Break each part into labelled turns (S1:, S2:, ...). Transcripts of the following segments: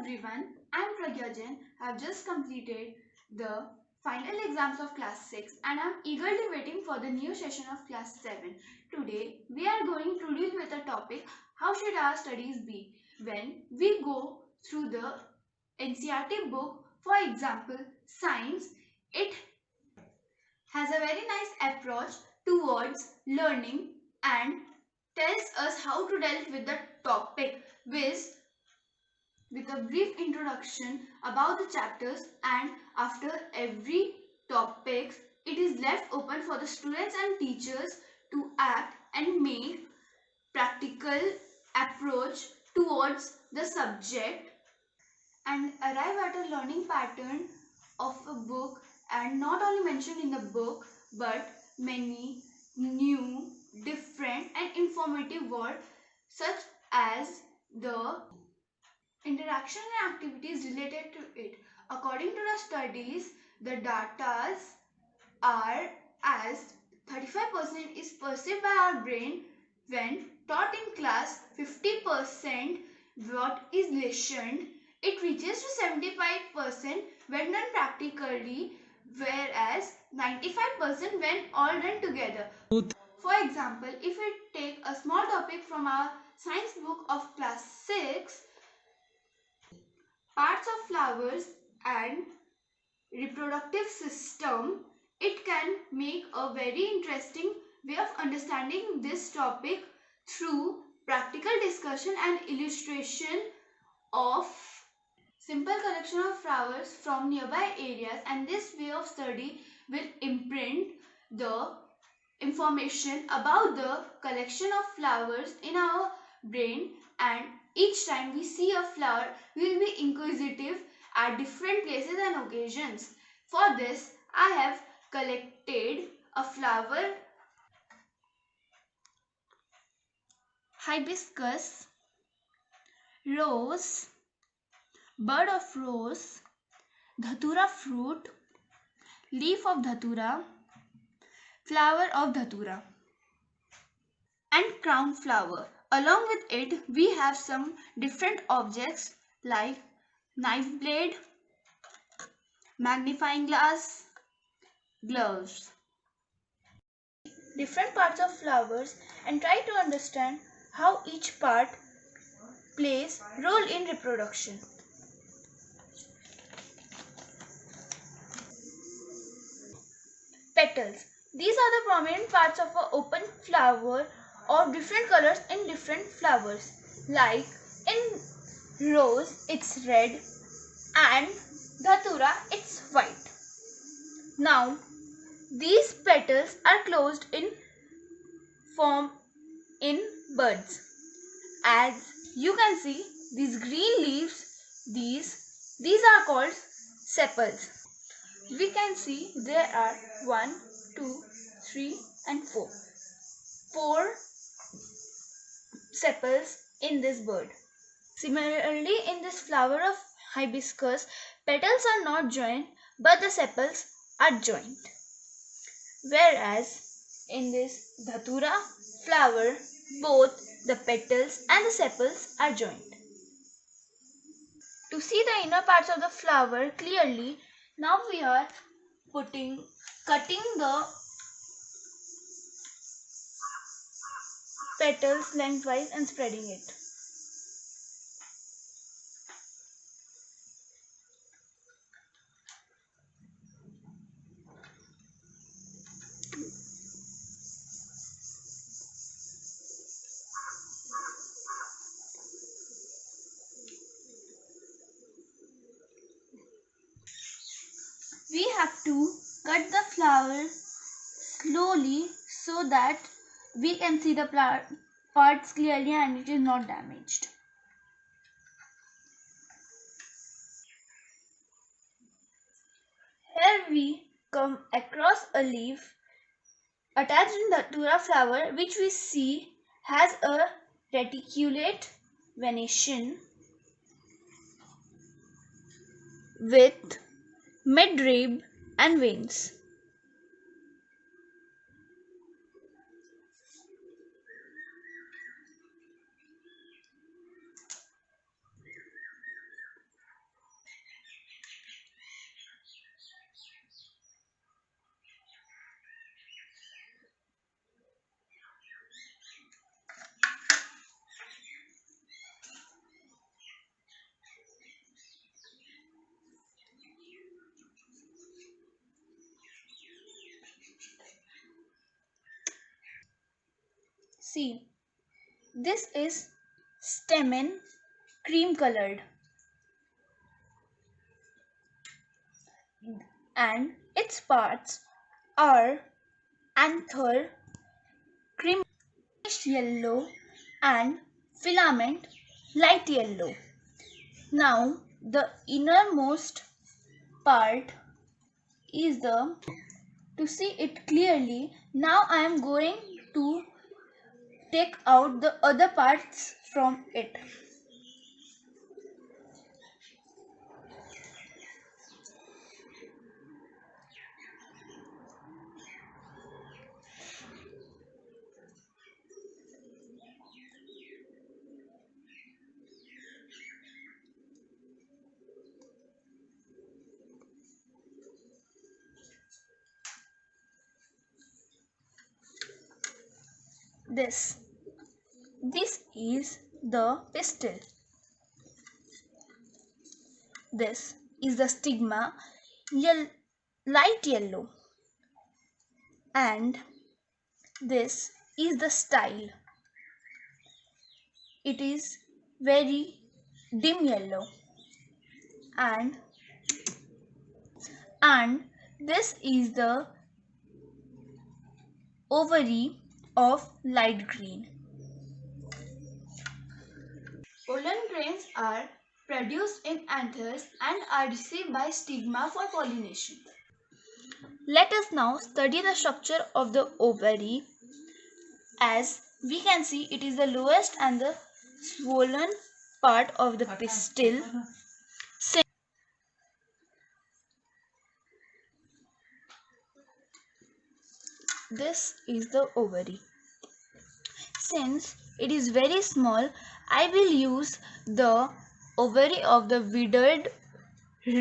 S1: everyone, I am Pragya Jain. I have just completed the final exams of class 6 and I am eagerly waiting for the new session of class 7. Today we are going to deal with a topic, how should our studies be when we go through the NCERT book. For example, science, it has a very nice approach towards learning and tells us how to deal with the topic with a brief introduction about the chapters, and after every topic it is left open for the students and teachers to act and make practical approach towards the subject and arrive at a learning pattern of a book, and not only mentioned in the book but many new, different and informative words such as the interaction and activities related to it. According to the studies, the data are as 35% is perceived by our brain when taught in class, 50% what is listened, it reaches to 75% when done practically, whereas 95% when all done together. For example, if we take a small topic from our science book of class 6, parts of flowers and reproductive system, it can make a very interesting way of understanding this topic through practical discussion and illustration of simple collection of flowers from nearby areas, and this way of study will imprint the information about the collection of flowers in our brain, and each time we see a flower we will be inquisitive at different places and occasions. For this I have collected a flower, hibiscus, rose, bud of rose, dhatura fruit, leaf of dhatura, flower of dhatura and crown flower. Along with it we have some different objects like knife blade, magnifying glass, gloves. Different parts of flowers and try to understand how each part plays role in reproduction. Petals. These are the prominent parts of an open flower of different colors in different flowers. Like in rose it's red and dhatura it's white. Now these petals are closed in form in buds. As you can see, these green leaves, these are called sepals. We can see there are 1, 2, 3 and 4. 4 sepals in this bud. Similarly, in this flower of hibiscus, petals are not joined but the sepals are joined. Whereas in this dhatura flower, both the petals and the sepals are joined. To see the inner parts of the flower clearly, now we are cutting the petals lengthwise and spreading it. We have to cut the flower slowly so that we can see the parts clearly and it is not damaged. Here we come across a leaf attached in the dhatura flower, which we see has a reticulate venation with midrib and veins. See, this is stamen cream colored and its parts are anther creamish yellow and filament light yellow. Now the innermost part is to see it clearly. Now I am going to take out the other parts from it. This is the pistil. This is the stigma, light yellow, and this is the style. It is very dim yellow, and this is the ovary of light green. Pollen grains are produced in anthers and are received by stigma for pollination. Let us now study the structure of the ovary. As we can see, it is the lowest and the swollen part of the pistil. This is the ovary. Since it is very small, I will use the ovary of the withered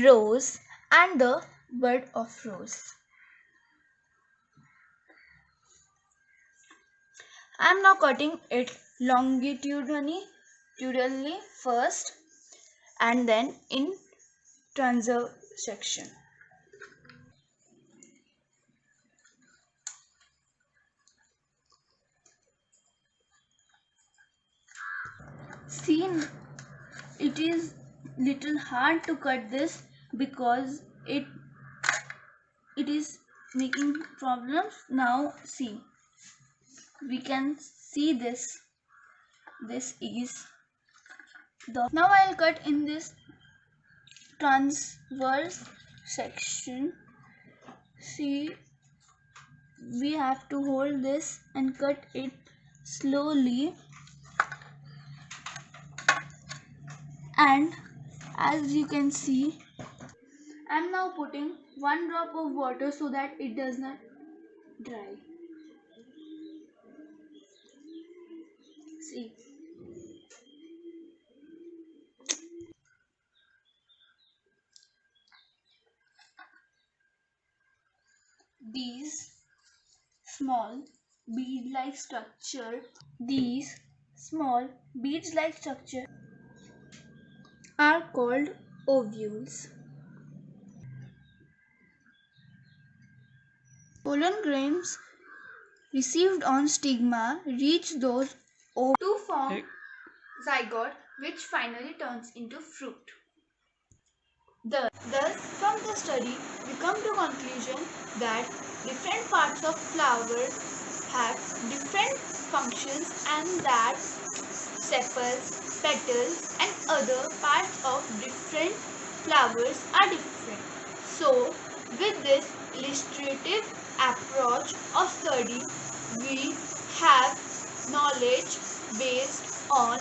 S1: rose and the bud of rose. I am now cutting it longitudinally first and then in transverse section. See, it is little hard to cut this because it is making problems. Now see, we can see this is the. Now I'll cut in this transverse section. See, we have to hold this and cut it slowly, and as you can see, I'm now putting 1 drop of water so that it does not dry. See, these small bead-like structure are called ovules. Pollen grains received on stigma reach those ovules to form zygote, which finally turns into fruit. Thus, from the study, we come to conclusion that different parts of flowers have different functions and that sepals, petals and other parts of different flowers are different. So, with this illustrative approach of study, we have knowledge based on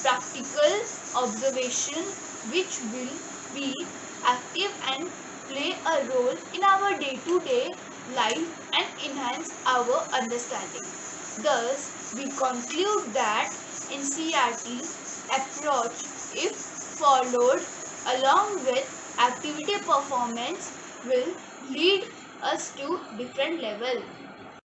S1: practical observation which will be active and play a role in our day-to-day life and enhance our understanding. Thus, we conclude that NCERT approach, if followed along with activity performance, will lead us to different level.